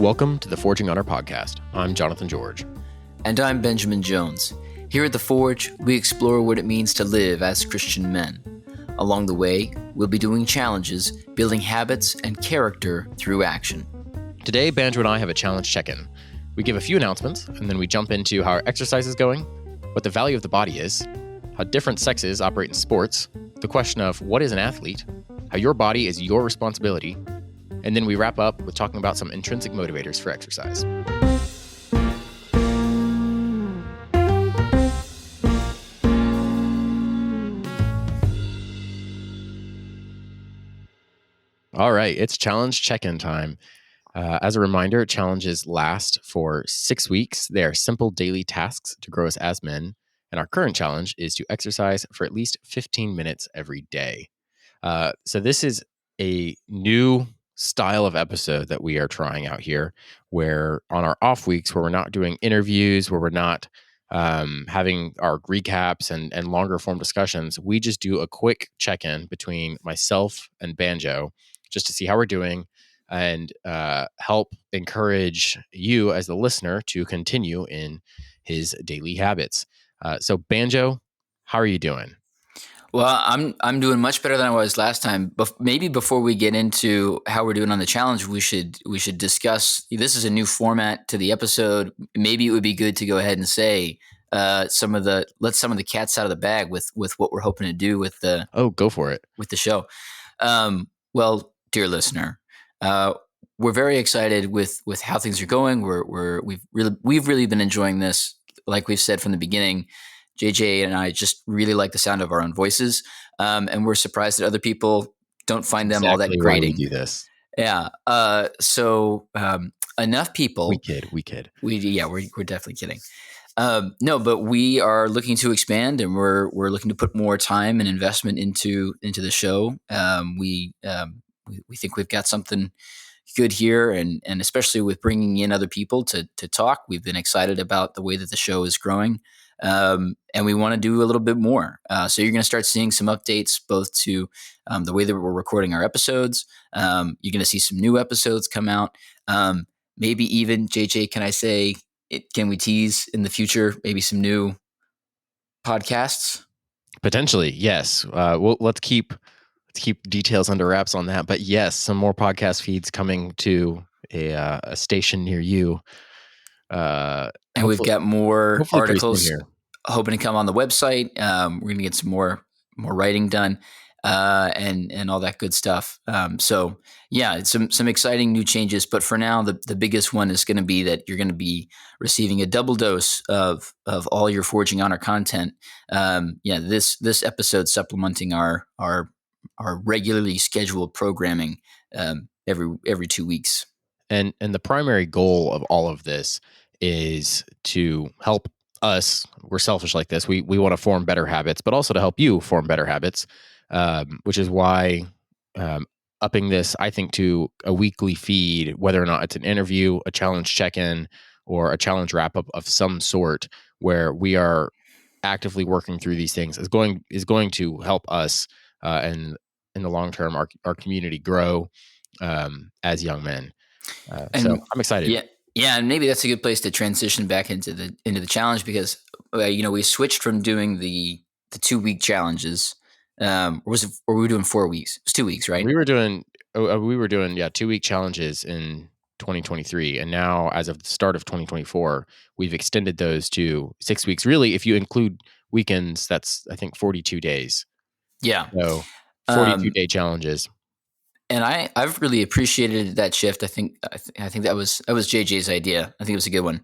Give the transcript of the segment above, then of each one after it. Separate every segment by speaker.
Speaker 1: Welcome to the Forging Honor podcast. I'm Jonathan George.
Speaker 2: And I'm Benjamin Jones. Here at The Forge, we explore what it means to live as Christian men. Along the way, we'll be doing challenges, building habits and character through action.
Speaker 1: Today, Banjo and I have a challenge check-in. We give a few announcements, and then we jump into how our exercise is going, what the value of the body is, how different sexes operate in sports, the question of what is an athlete, how your body is your responsibility, and then we wrap up with talking about some intrinsic motivators for exercise. All right, it's challenge check-in time. As a reminder, challenges last for 6 weeks. They are simple daily tasks to grow us as men. And our current challenge is to exercise for at least 15 minutes every day. So this is a new style of episode that we are trying out here, where on our off weeks, where we're not doing interviews, where we're not having our recaps and longer form discussions, we just do a quick check-in between myself and Banjo just to see how we're doing and help encourage you as the listener to continue in his daily habits. So Banjo, how are you doing?
Speaker 2: Well, I'm doing much better than I was last time. But maybe before we get into how we're doing on the challenge, we should discuss. This is a new format to the episode. Maybe it would be good to go ahead and say let some of the cats out of the bag with what we're hoping to do with the
Speaker 1: go for it
Speaker 2: with the show. Well, dear listener, we're very excited with how things are going. We've really been enjoying this. Like we've said from the beginning, JJ and I just really like the sound of our own voices, and we're surprised that other people don't find them all that grating.
Speaker 1: Why we do this.
Speaker 2: Yeah. So enough people.
Speaker 1: We kid.
Speaker 2: We're definitely kidding. No, but we are looking to expand, and we're looking to put more time and investment into the show. We think we've got something good here, and especially with bringing in other people to talk, we've been excited about the way that the show is growing. And we want to do a little bit more. So you're going to start seeing some updates both to the way that we're recording our episodes. You're going to see some new episodes come out. Maybe even, JJ, can we tease in the future maybe some new podcasts?
Speaker 1: Potentially, yes. Let's keep details under wraps on that. But yes, some more podcast feeds coming to a station near you.
Speaker 2: And we've got more articles
Speaker 1: here,
Speaker 2: hoping to come on the website. We're going to get some more writing done, and all that good stuff. So yeah, it's some exciting new changes. But for now, the biggest one is going to be that you're going to be receiving a double dose of all your Forging Honor content. This episode supplementing our regularly scheduled programming every 2 weeks.
Speaker 1: And the primary goal of all of this is to help us. We're selfish like this. We want to form better habits, but also to help you form better habits, which is why upping this, I think, to a weekly feed, whether or not it's an interview, a challenge check-in, or a challenge wrap-up of some sort, where we are actively working through these things, is going to help us and in the long term, our community grow as young men. So I'm excited.
Speaker 2: Yeah, and maybe that's a good place to transition back into the challenge, because we switched from doing the 2-week challenges. Or were we doing 4 weeks? It was 2 weeks, right?
Speaker 1: We were doing 2-week challenges in 2023, and now as of the start of 2024, we've extended those to 6 weeks. Really, if you include weekends, that's I think 42 days.
Speaker 2: Yeah,
Speaker 1: so 42-day challenges.
Speaker 2: And I've really appreciated that shift. I think that was JJ's idea. I think it was a good one.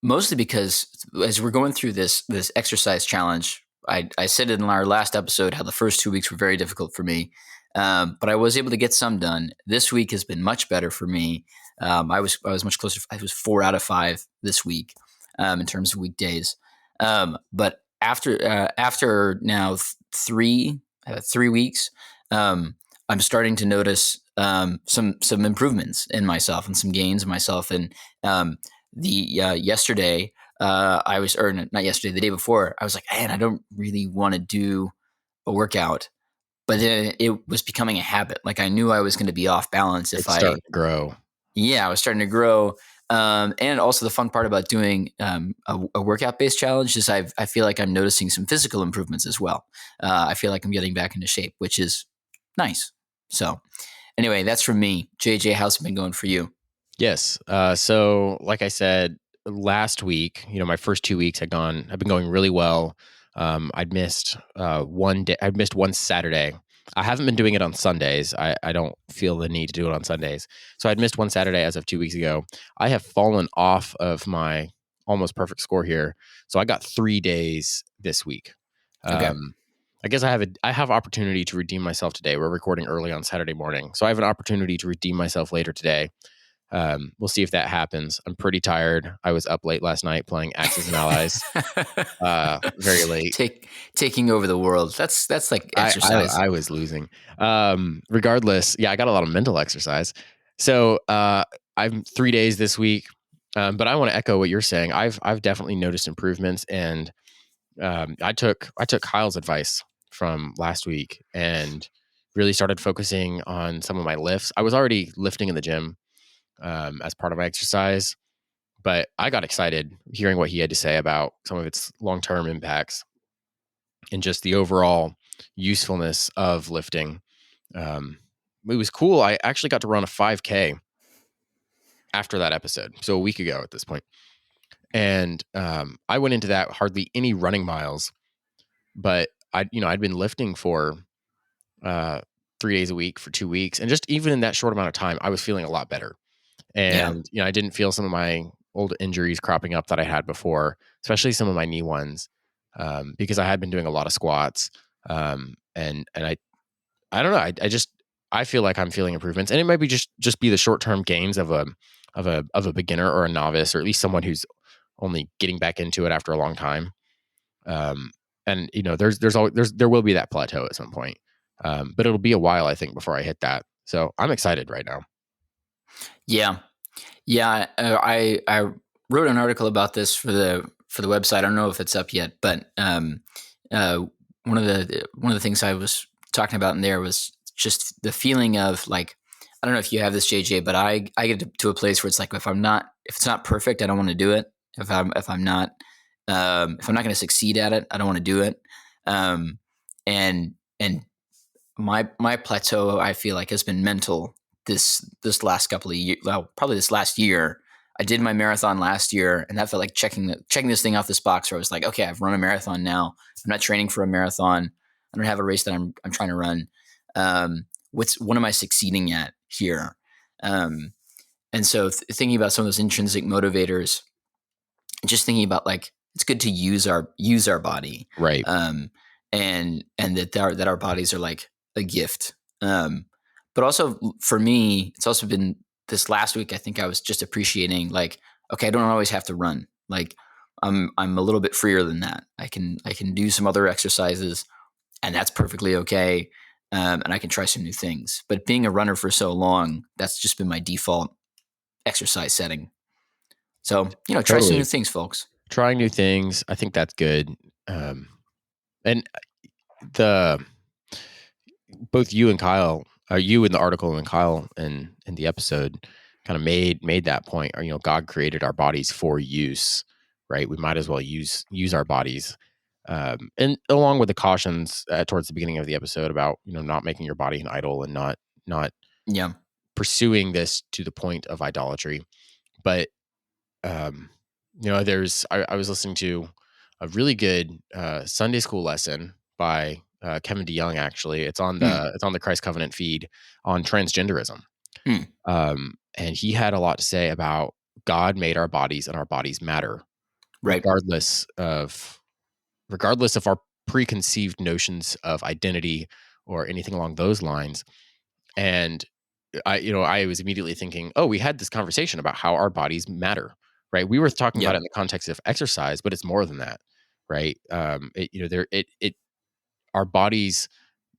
Speaker 2: Mostly because as we're going through this exercise challenge, I said in our last episode how the first 2 weeks were very difficult for me, but I was able to get some done. This week has been much better for me. I was much closer. I was 4 out of 5 this week in terms of weekdays. But after now 3 weeks. I'm starting to notice some improvements in myself and some gains in myself. And yesterday, the day before, I was like, man, I don't really want to do a workout. But then it was becoming a habit. Like I knew I was going to be off balance if
Speaker 1: it's starting to grow.
Speaker 2: Yeah, I was starting to grow. And also the fun part about doing a workout based challenge is I feel like I'm noticing some physical improvements as well. I feel like I'm getting back into shape, which is nice. So anyway, that's from me. JJ, how's it been going for you?
Speaker 1: Yes. So, like I said last week, my first 2 weeks have been going really well. I'd missed one day. I'd missed one Saturday. I haven't been doing it on Sundays. I don't feel the need to do it on Sundays. So I'd missed one Saturday as of 2 weeks ago. I have fallen off of my almost perfect score here. So I got 3 days this week.
Speaker 2: Okay.
Speaker 1: Um, I guess I have opportunity to redeem myself today. We're recording early on Saturday morning, so I have an opportunity to redeem myself later today. We'll see if that happens. I'm pretty tired. I was up late last night playing Axis and Allies, very late.
Speaker 2: Taking over the world. That's like exercise.
Speaker 1: I was losing. Regardless, yeah, I got a lot of mental exercise. So I'm 3 days this week, but I want to echo what you're saying. I've definitely noticed improvements, and I took Kyle's advice from last week and really started focusing on some of my lifts. I was already lifting in the gym as part of my exercise. But I got excited hearing what he had to say about some of its long term impacts and just the overall usefulness of lifting. Um, it was cool. I actually got to run a 5K after that episode. So a week ago at this point. And I went into that hardly any running miles, but I'd been lifting for uh, 3 days a week for 2 weeks. And just even in that short amount of time, I was feeling a lot better.
Speaker 2: Yeah.
Speaker 1: And I didn't feel some of my old injuries cropping up that I had before, especially some of my knee ones, because I had been doing a lot of squats. And I don't know. I feel like I'm feeling improvements, and it might be just be the short term gains of a beginner or a novice, or at least someone who's only getting back into it after a long time. Um, and there will be that plateau at some point, but it'll be a while, I think, before I hit that. So I'm excited right now.
Speaker 2: Yeah. Yeah, I wrote an article about this for the website. I don't know if it's up yet, but uh, one of the things I was talking about in there was just the feeling of like, I don't know if you have this, JJ, but I get to a place where it's like if it's not perfect, I don't want to do it. If I'm not going to succeed at it, I don't want to do it. Um, and my plateau, I feel like, has been mental this last couple of years. Well, probably this last year. I did my marathon last year, and that felt like checking this thing off this box. Where I was like, okay, I've run a marathon now. I'm not training for a marathon. I don't have a race that I'm trying to run. What am I succeeding at here? Um, and so thinking about some of those intrinsic motivators, just thinking about like it's good to use our body,
Speaker 1: Right.
Speaker 2: and that our bodies are like a gift. But also for me, it's also been this last week. I think I was just appreciating like, okay, I don't always have to run. Like I'm a little bit freer than that. I can do some other exercises, and that's perfectly okay. And I can try some new things. But being a runner for so long, that's just been my default exercise setting. So try some new
Speaker 1: Totally.
Speaker 2: things, folks.
Speaker 1: Trying new things. I think that's good. And the both you and Kyle, you in the article and Kyle in the episode, kind of made that point. Or God created our bodies for use, right? We might as well use our bodies. And along with the cautions towards the beginning of the episode about not making your body an idol and not
Speaker 2: Yeah.
Speaker 1: pursuing this to the point of idolatry. But um, I was listening to a really good Sunday school lesson by Kevin DeYoung. Actually,
Speaker 2: Hmm.
Speaker 1: it's on the Christ Covenant feed on transgenderism,
Speaker 2: Hmm.
Speaker 1: and he had a lot to say about God made our bodies and our bodies matter,
Speaker 2: Right.
Speaker 1: regardless of our preconceived notions of identity or anything along those lines. And I was immediately thinking, oh, we had this conversation about how our bodies matter, right? We were talking about
Speaker 2: Yeah.
Speaker 1: it in the context of exercise, but it's more than that, right? Our bodies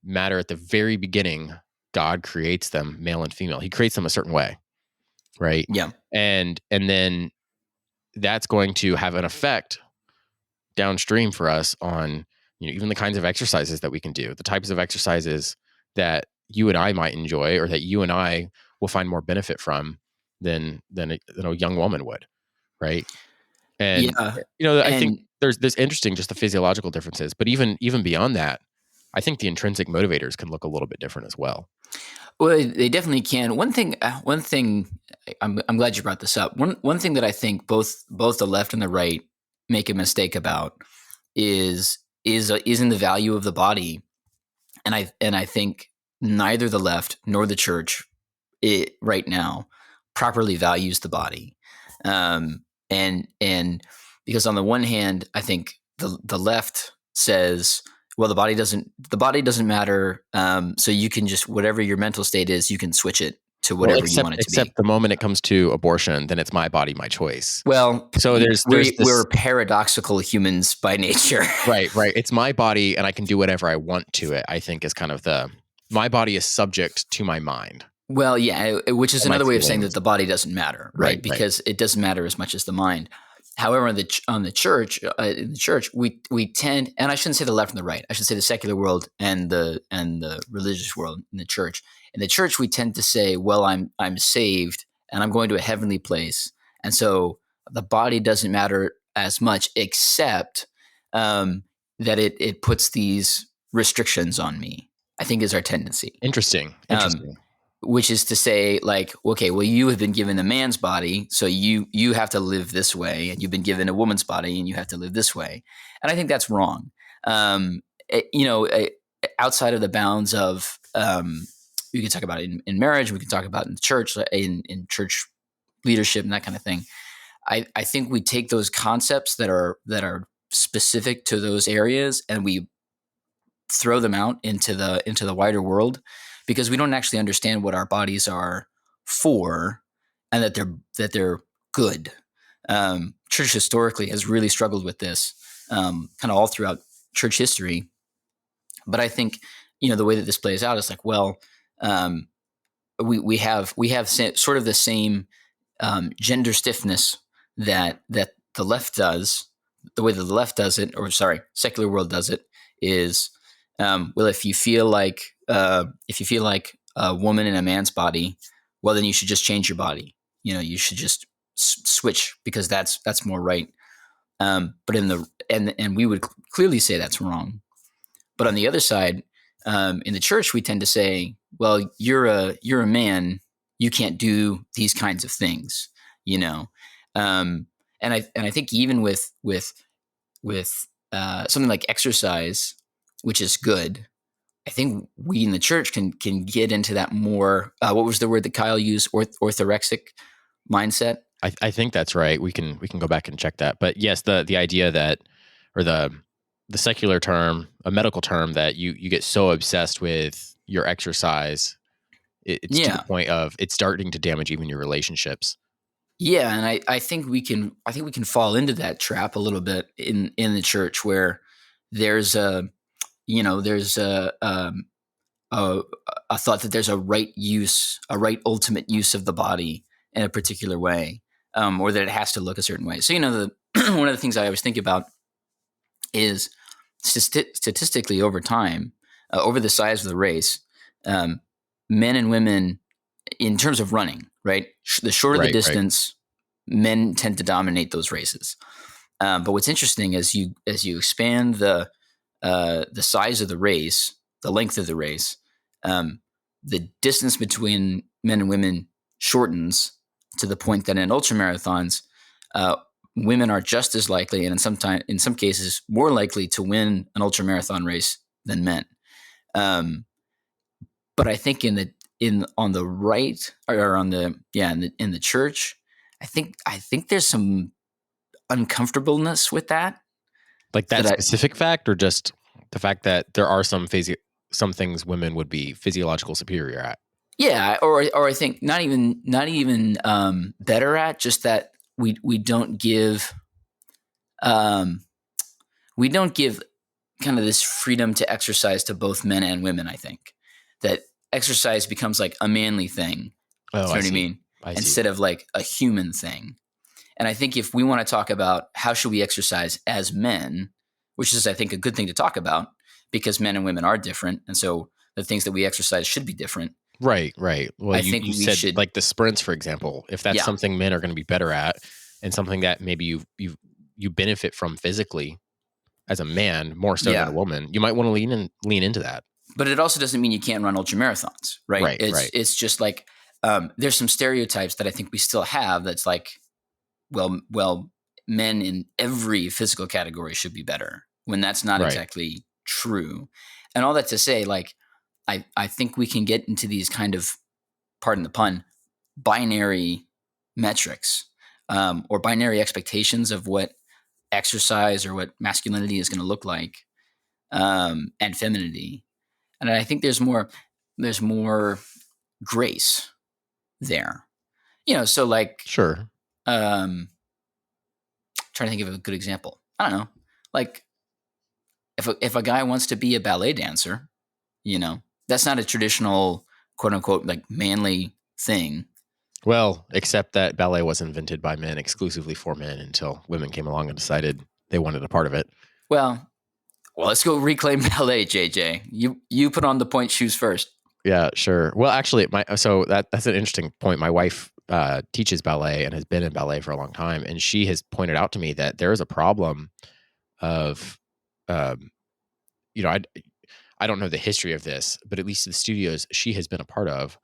Speaker 1: matter at the very beginning. God creates them male and female. He creates them a certain way, right?
Speaker 2: Yeah.
Speaker 1: And then that's going to have an effect downstream for us on even the kinds of exercises that we can do, the types of exercises that you and I might enjoy or that you and I will find more benefit from than a young woman would, right? And
Speaker 2: Yeah.
Speaker 1: I think
Speaker 2: And
Speaker 1: there's interesting just the physiological differences, but even beyond that, I think the intrinsic motivators can look a little bit different as well.
Speaker 2: well, they definitely can. One thing, I'm glad you brought this up. One thing that I think both the left and the right make a mistake about is in the value of the body, and I think neither the left nor the church right now properly values the body, and because on the one hand, I think the left says, well, the body doesn't matter, so you can just whatever your mental state is, you can switch it to
Speaker 1: Well,
Speaker 2: whatever you want it to be.
Speaker 1: except the moment it comes to abortion, then it's my body, my choice.
Speaker 2: Well,
Speaker 1: So there's
Speaker 2: we're
Speaker 1: this.
Speaker 2: paradoxical humans by nature.
Speaker 1: Right. It's my body, and I can do whatever I want to it. I think is kind of my body is subject to my mind
Speaker 2: Well, yeah, which is
Speaker 1: and my
Speaker 2: another way of saying that
Speaker 1: feelings.
Speaker 2: the body doesn't matter, right?
Speaker 1: Right.
Speaker 2: Because it doesn't matter as much as the mind. However, on the church, in the church, we tend, and I shouldn't say the left and the right. I should say the secular world and the religious world in the church. In the church, we tend to say, "Well, I'm saved and I'm going to a heavenly place," and so the body doesn't matter as much, except that it puts these restrictions on me. I think is our tendency.
Speaker 1: Interesting.
Speaker 2: Um,
Speaker 1: Interesting.
Speaker 2: which is to say, like, okay, well, you have been given a man's body, so you have to live this way, and you've been given a woman's body, and you have to live this way. And I think that's wrong. Um, outside of the bounds of, we can talk about it in marriage, we can talk about it in church, in church leadership, and that kind of thing. I think we take those concepts that are specific to those areas, and we throw them out into the wider world, because we don't actually understand what our bodies are for, and that they're good. Church historically has really struggled with this, kind of all throughout church history. But I think the way that this plays out is like, well, um, we have sort of the same gender stiffness that the left does. The way that the left does it, or sorry, secular world does it, is well, if you feel like a woman in a man's body, well, then you should just change your body. You should just switch, because that's more right. But and we would clearly say that's wrong. But on the other side, in the church, we tend to say, well, you're a man, you can't do these kinds of things, you know. And I think even with something like exercise, which is good, I think we in the church can get into that more. What was the word that Kyle used? Orthorexic mindset.
Speaker 1: I think that's right. We can go back and check that. But yes, the idea that, or the secular term, a medical term, that you get so obsessed with your exercise, it's to the
Speaker 2: Yeah,
Speaker 1: point of it's starting to damage even your relationships.
Speaker 2: yeah, and I think we can fall into that trap a little bit in the church, where there's there's a, a thought that there's a right ultimate use of the body in a particular way, or that it has to look a certain way. So one of the things I always think about is statistically over time, over the size of the race, um, men and women, in terms of running, right? The shorter the
Speaker 1: Right.
Speaker 2: distance, men tend to dominate those races. But what's interesting, as you expand the size of the race, the length of the race, um, the distance between men and women shortens, to the point that in ultramarathons, uh, women are just as likely, and in some cases more likely, to win an ultramarathon race than men. Um, but I think in on the right, or on the yeah in the church, I think there's some uncomfortableness with that.
Speaker 1: Like that
Speaker 2: That I
Speaker 1: specific fact, or just the fact that there are some things women would be physiological superior at.
Speaker 2: Yeah, or I think not even better at, just that we don't give um, we don't give kind of this freedom to exercise to both men and women. I think that exercise becomes like a manly thing.
Speaker 1: Oh,
Speaker 2: You
Speaker 1: I
Speaker 2: know what I
Speaker 1: see.
Speaker 2: mean?
Speaker 1: I see.
Speaker 2: Instead of like a human thing. And I think if we want to talk about how should we exercise as men, which is, I think, a good thing to talk about, because men and women are different, and so the things that we exercise should be different.
Speaker 1: Right, right. Well,
Speaker 2: I
Speaker 1: you
Speaker 2: think
Speaker 1: you
Speaker 2: we
Speaker 1: said
Speaker 2: should,
Speaker 1: like the sprints, for example, if that's
Speaker 2: yeah,
Speaker 1: something men are going to be better at and something that maybe you benefit from physically as a man more so than a
Speaker 2: yeah.
Speaker 1: woman, you might want to lean into that.
Speaker 2: But it also doesn't mean you can't run ultra marathons, right?
Speaker 1: Right,
Speaker 2: It's
Speaker 1: right.
Speaker 2: it's just like there's some stereotypes that I think we still have. That's like, well, men in every physical category should be better when that's not
Speaker 1: Right.
Speaker 2: exactly true. And all that to say, like, I think we can get into these kind of, pardon the pun, binary metrics, or binary expectations of what exercise or what masculinity is going to look like, and femininity. And I think there's more grace there. So like,
Speaker 1: Sure.
Speaker 2: um, trying to think of a good example. I don't know. Like, if a guy wants to be a ballet dancer, that's not a traditional, quote unquote, like manly thing.
Speaker 1: Well, except that ballet was invented by men exclusively for men until women came along and decided they wanted a part of it.
Speaker 2: Well, let's go reclaim ballet, JJ. You put on the point shoes first.
Speaker 1: Yeah, sure. Well, actually, so that's an interesting point. My wife teaches ballet and has been in ballet for a long time, and she has pointed out to me that there is a problem of, um, you know, I don't know the history of this, but at least the studios she has been a part of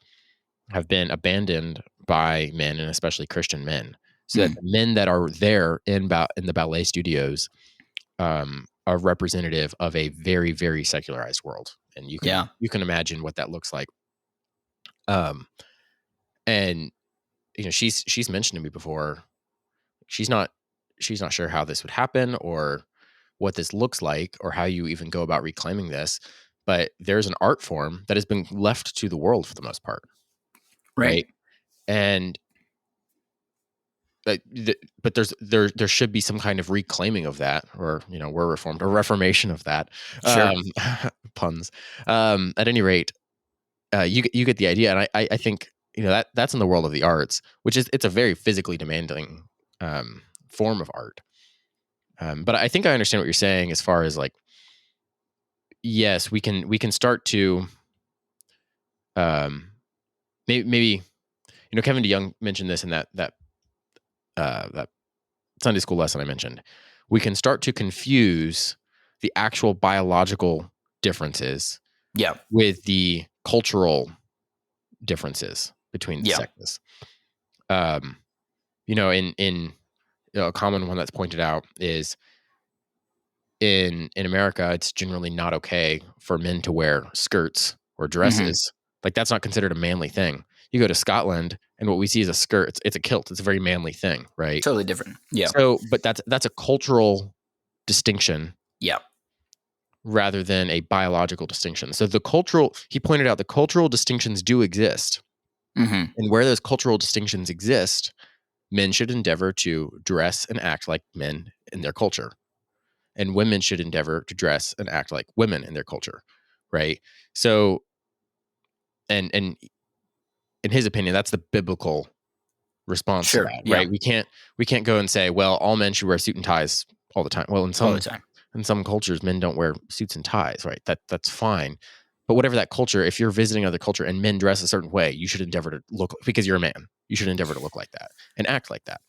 Speaker 1: have been abandoned by men and especially Christian men, so that
Speaker 2: Mm,
Speaker 1: the men that are there in the ballet studios are representative of a very very secularized world, and
Speaker 2: yeah,
Speaker 1: you can imagine what that looks like. Um, and she's mentioned to me before she's not she's not sure how this would happen or what this looks like or how you even go about reclaiming this, but there's an art form that has been left to the world for the most part,
Speaker 2: right.
Speaker 1: right? And but there should be some kind of reclaiming of that, or we're reformed, a reformation of that. um
Speaker 2: Sure.
Speaker 1: Puns. At any rate, you get the idea, and I think that's in the world of the arts, which is it's a very physically demanding form of art. But I think I understand what you're saying as far as like, yes, we can start to um maybe Kevin DeYoung mentioned this in that Sunday school lesson I mentioned. We can start to confuse the actual biological differences
Speaker 2: Yeah.
Speaker 1: with the cultural differences between the
Speaker 2: Yeah.
Speaker 1: sexes. Um, in a common one that's pointed out is in America, it's generally not okay for men to wear skirts or
Speaker 2: Hmm.
Speaker 1: dresses. Like that's not considered a manly thing. You go to Scotland, and what we see is a skirt. It's a kilt. It's a very manly thing, right?
Speaker 2: Totally different. Yeah.
Speaker 1: So, but that's a cultural distinction
Speaker 2: Yeah.
Speaker 1: rather than a biological distinction. So he pointed out the cultural distinctions do exist.
Speaker 2: Hmm.
Speaker 1: And where those cultural distinctions exist, men should endeavor to dress and act like men in their culture. And women should endeavor to dress and act like women in their culture. Right. So, and in his opinion, that's the biblical response to
Speaker 2: Sure.
Speaker 1: that,
Speaker 2: Yeah.
Speaker 1: right? We can't go and say, well, all men should wear suit and ties all the time. Well,
Speaker 2: All the time.
Speaker 1: in some cultures, men don't wear suits and ties, right? That's fine. But whatever that culture, if you're visiting another culture and men dress a certain way, you should endeavor to look, because you're a man. You should endeavor to look like that and act like that.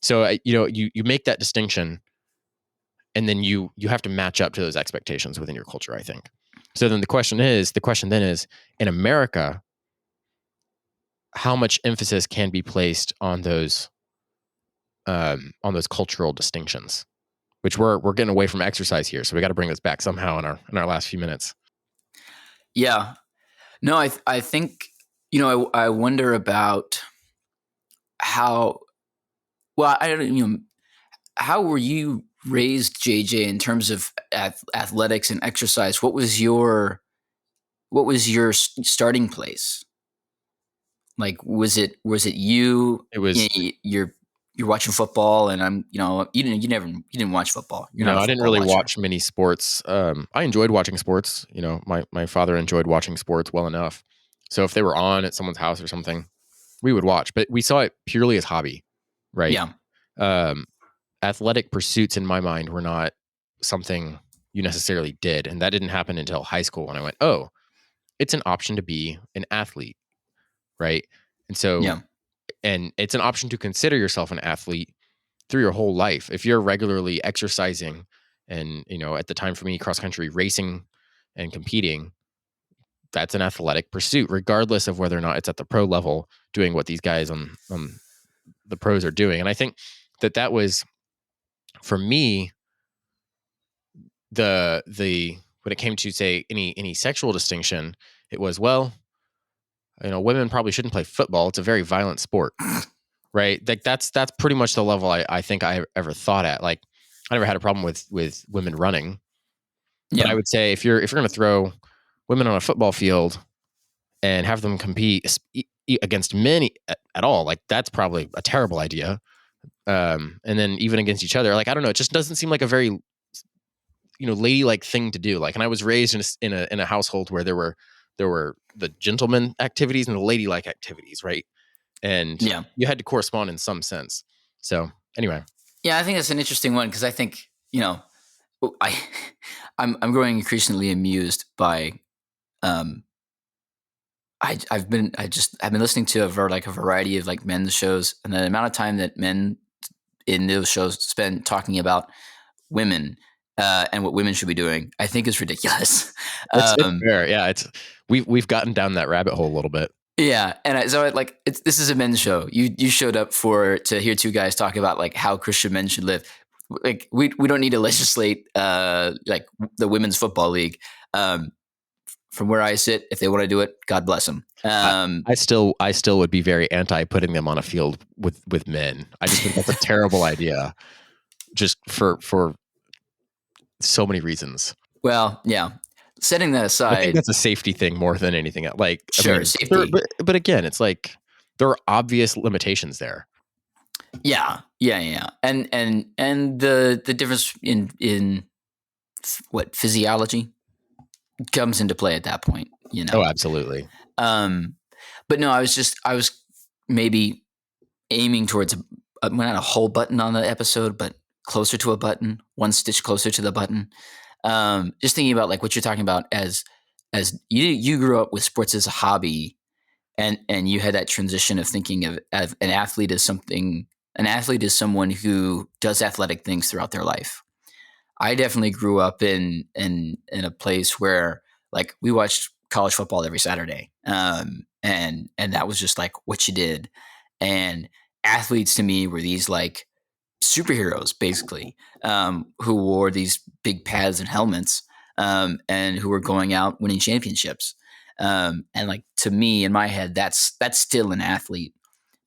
Speaker 1: So you make that distinction, and then you have to match up to those expectations within your culture, I think. So then the question then is, in America, how much emphasis can be placed on those cultural distinctions, which we're getting away from exercise here, so we got to bring this back somehow in our last few minutes.
Speaker 2: Yeah. No, I think, I wonder about how, well, I don't, how were you raised, JJ, in terms of athletics and exercise? What was your starting place? Like, was it you?
Speaker 1: It was
Speaker 2: You're watching football, and you didn't watch football. You're not
Speaker 1: no,
Speaker 2: a
Speaker 1: I didn't
Speaker 2: football
Speaker 1: really
Speaker 2: watcher.
Speaker 1: watch many sports. I enjoyed watching sports. My father enjoyed watching sports well enough, so if they were on at someone's house or something, we would watch. But we saw it purely as hobby, right?
Speaker 2: Yeah.
Speaker 1: Um, Athletic pursuits in my mind were not something you necessarily did, and that didn't happen until high school when I went, oh, it's an option to be an athlete, right? And so,
Speaker 2: Yeah.
Speaker 1: and it's an option to consider yourself an athlete through your whole life. If you're regularly exercising and, at the time for me, cross country racing and competing, that's an athletic pursuit, regardless of whether or not it's at the pro level doing what these guys on the pros are doing. And I think that was, for me, the when it came to, say, any sexual distinction, it was, well, women probably shouldn't play football. It's a very violent sport, right? Like that's pretty much the level I think I ever thought at. Like, I never had a problem with women running, but I
Speaker 2: Yeah.
Speaker 1: would say if you're going to throw women on a football field and have them compete against men at all, like that's probably a terrible idea. And then even against each other, like, I don't know, it just doesn't seem like a very ladylike thing to do. Like, and I was raised in a household where there were the gentleman activities and the ladylike activities, right? And
Speaker 2: Yeah.
Speaker 1: you had to correspond in some sense. So anyway,
Speaker 2: Yeah. I think that's an interesting one because I think, I, I'm growing increasingly amused by, um, I've been listening to a variety of like men's shows, and the amount of time that men in those shows spend talking about women and what women should be doing, I think is ridiculous.
Speaker 1: it's fair. Yeah, we've gotten down that rabbit hole a little bit.
Speaker 2: Yeah, and this is a men's show. You showed up to hear two guys talk about like how Christian men should live. Like we don't need to legislate like the women's football league. From where I sit, if they want to do it, God bless them.
Speaker 1: I still would be very anti putting them on a field with men. I just think that's a terrible idea, just for so many reasons.
Speaker 2: Well, yeah. Setting that
Speaker 1: I think
Speaker 2: aside,
Speaker 1: that's a safety thing more than anything else. Like, I
Speaker 2: sure,
Speaker 1: mean,
Speaker 2: safety.
Speaker 1: but again, it's like there are obvious limitations there.
Speaker 2: Yeah. And the difference in what physiology comes into play at that point,
Speaker 1: Oh, absolutely.
Speaker 2: But no, I was maybe aiming towards not a whole button on the episode, but closer to a button, one stitch closer to the button. Just thinking about like what you're talking about as you grew up with sports as a hobby, and you had that transition of thinking of an athlete as something. An athlete is someone who does athletic things throughout their life. I definitely grew up in a place where like we watched college football every Saturday, and that was just like what you did. And athletes to me were these like superheroes, basically, who wore these big pads and helmets, and who were going out winning championships. And like to me, in my head, that's still an athlete.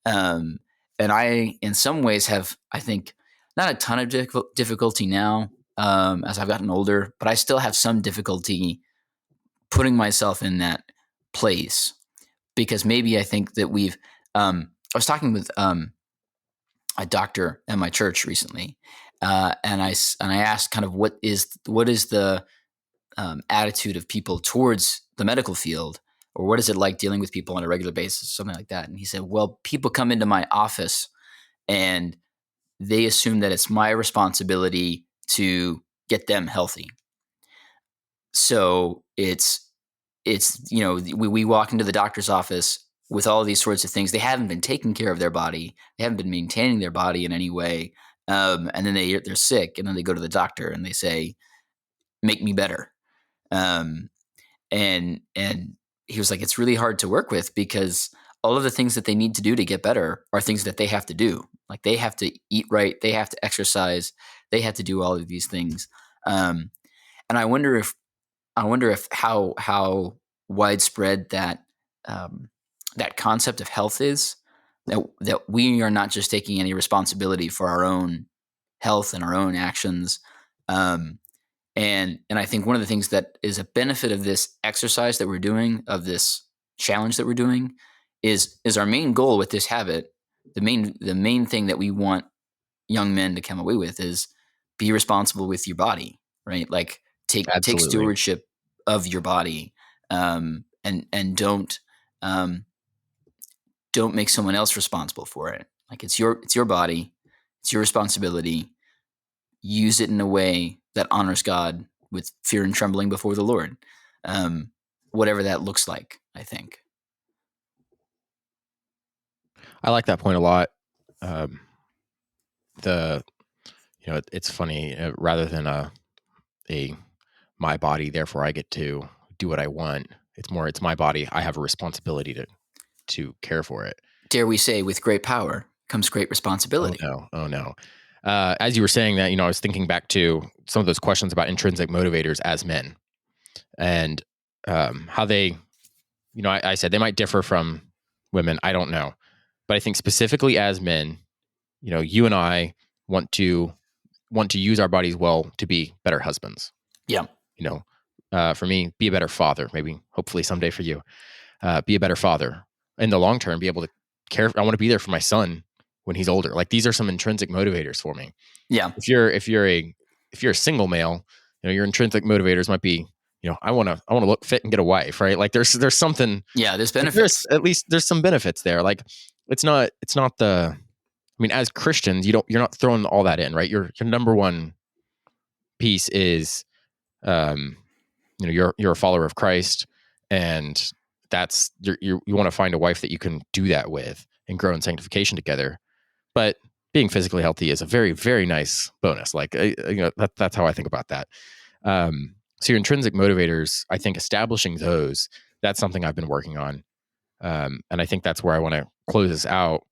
Speaker 2: Um, and I, in some ways, have I think not a ton of difficulty now as I've gotten older, but I still have some difficulty putting myself in that place because maybe I think that we've. I was talking with a doctor at my church recently, and I asked kind of what is the attitude of people towards the medical field, or what is it like dealing with people on a regular basis, something like that. And he said, well, people come into my office and they assume that it's my responsibility to get them healthy. So we walk into the doctor's office with all these sorts of things. They haven't been taking care of their body. They haven't been maintaining their body in any way. And then they're sick, and then they go to the doctor and they say, make me better. And he was like, it's really hard to work with because all of the things that they need to do to get better are things that they have to do. Like they have to eat right, they have to exercise, they have to do all of these things. And I wonder if how widespread that that concept of health is, that we are not just taking any responsibility for our own health and our own actions. And I think one of the things that is a benefit of this exercise that we're doing, of this challenge that we're doing, is our main goal with this habit. The main thing that we want young men to come away with is be responsible with your body, right? Like take
Speaker 1: Absolutely.
Speaker 2: stewardship of your body, and don't make someone else responsible for it. Like it's your body, it's your responsibility. Use it in a way that honors God with fear and trembling before the Lord. whatever that looks like, I think.
Speaker 1: I like that point a lot. It's funny, rather than a my body, therefore I get to do what I want. It's my body. I have a responsibility to care for it.
Speaker 2: Dare we say, with great power comes great
Speaker 1: Oh
Speaker 2: responsibility.
Speaker 1: no, oh no. As you were saying that, I was thinking back to some of those questions about intrinsic motivators as men, and how they, I said they might differ from women. I don't know, but I think specifically as men, you and I want to use our bodies well to be better husbands.
Speaker 2: Yeah.
Speaker 1: For me, be a better father. Maybe, hopefully, someday for you, be a better father in the long term. Be able to care. I want to be there for my son when he's older. Like, these are some intrinsic motivators for me.
Speaker 2: Yeah.
Speaker 1: If you're a single male, your intrinsic motivators might be, I want to look fit and get a wife, right? Like, there's something.
Speaker 2: Yeah. There's
Speaker 1: Like,
Speaker 2: benefits.
Speaker 1: there's some benefits there. Like, it's not the. I mean, as Christians, you're not throwing all that in, right? Your number one piece is, you're a follower of Christ, and that's you want to find a wife that you can do that with and grow in sanctification together. But being physically healthy is a very, very nice bonus. Like, that's how I think about that. So your intrinsic motivators, I think establishing those, that's something I've been working on. And I think that's where I want to close this out.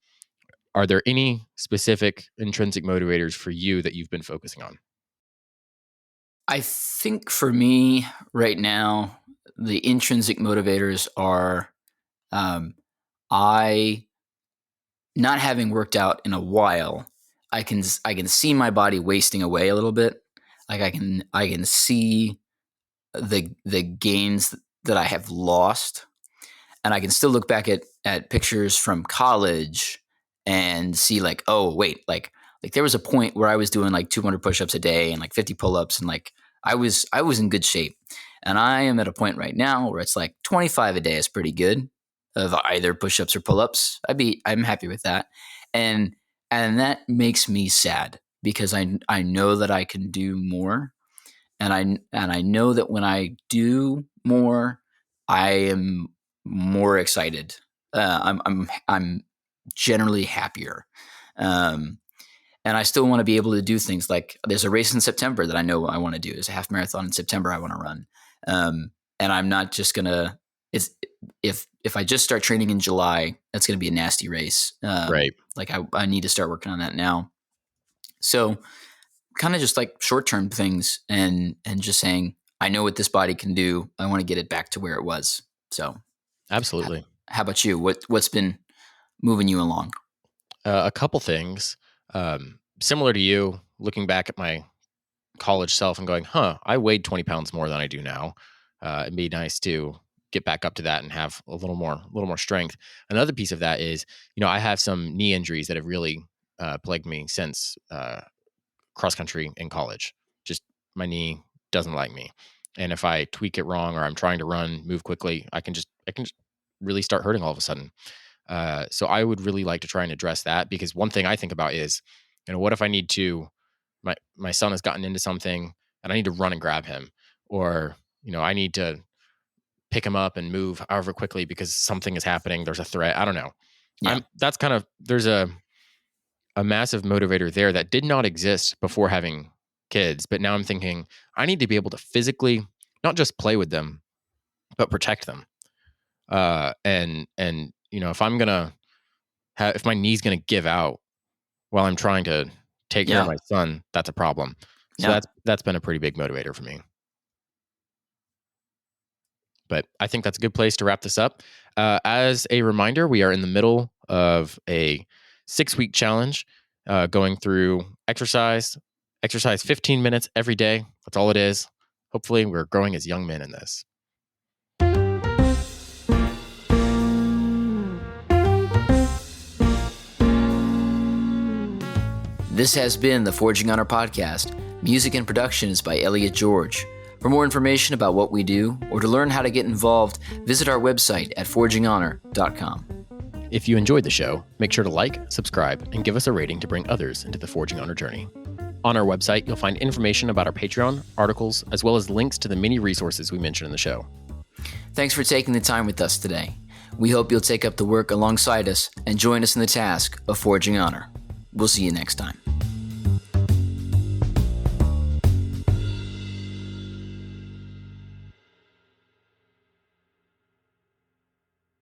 Speaker 1: Are there any specific intrinsic motivators for you that you've been focusing on?
Speaker 2: I think for me right now, the intrinsic motivators are I not having worked out in a while. I can see my body wasting away a little bit. Like, I can see the gains that I have lost, and I can still look back at pictures from college and see, like, oh wait, like there was a point where I was doing like 200 push-ups a day and like 50 pull-ups, and like I was in good shape. And I am at a point right now where it's like 25 a day is pretty good, of either push-ups or pull-ups. I'm happy with that. And that makes me sad, because I know that I can do more. And I know that when I do more, I am more excited. I'm generally happier. And I still want to be able to do things like, there's a race in September that I know I want to do. There's a half marathon in September I want to run. And I'm not just gonna. If I just start training in July, that's gonna be a nasty race.
Speaker 1: Right.
Speaker 2: Like, I need to start working on that now. So, kind of just like short-term things, and just saying, I know what this body can do. I want to get it back to where it was. So,
Speaker 1: Absolutely.
Speaker 2: how about you? What's been moving you along?
Speaker 1: A couple things, similar to you, looking back at my college self and going, I weighed 20 pounds more than I do now. It'd be nice to get back up to that and have a little more strength. Another piece of that is, I have some knee injuries that have really plagued me since cross country in college. Just, my knee doesn't like me. And if I tweak it wrong, or I'm trying to move quickly, I can just really start hurting all of a sudden. So I would really like to try and address that, because one thing I think about is, what if I need to, my son has gotten into something and I need to run and grab him, or, I need to pick him up and move however quickly because something is happening. There's a threat. I don't know.
Speaker 2: Yeah.
Speaker 1: There's a massive motivator there that did not exist before having kids. But now I'm thinking, I need to be able to physically not just play with them, but protect them. And if I'm gonna if my knee's gonna give out while I'm trying to take care of my son, that's a problem. So that's been a pretty big motivator for me. But I think that's a good place to wrap this up. As a reminder, we are in the middle of a 6-week challenge, going through exercise 15 minutes every day. That's all it is. Hopefully, we're growing as young men in this.
Speaker 2: This has been the Forging Honor podcast. Music and production is by Elliot George. For more information about what we do, or to learn how to get involved, visit our website at forginghonor.com.
Speaker 1: If you enjoyed the show, make sure to like, subscribe, and give us a rating to bring others into the Forging Honor journey. On our website, you'll find information about our Patreon, articles, as well as links to the many resources we mentioned in the show.
Speaker 2: Thanks for taking the time with us today. We hope you'll take up the work alongside us and join us in the task of forging honor. We'll see you next time.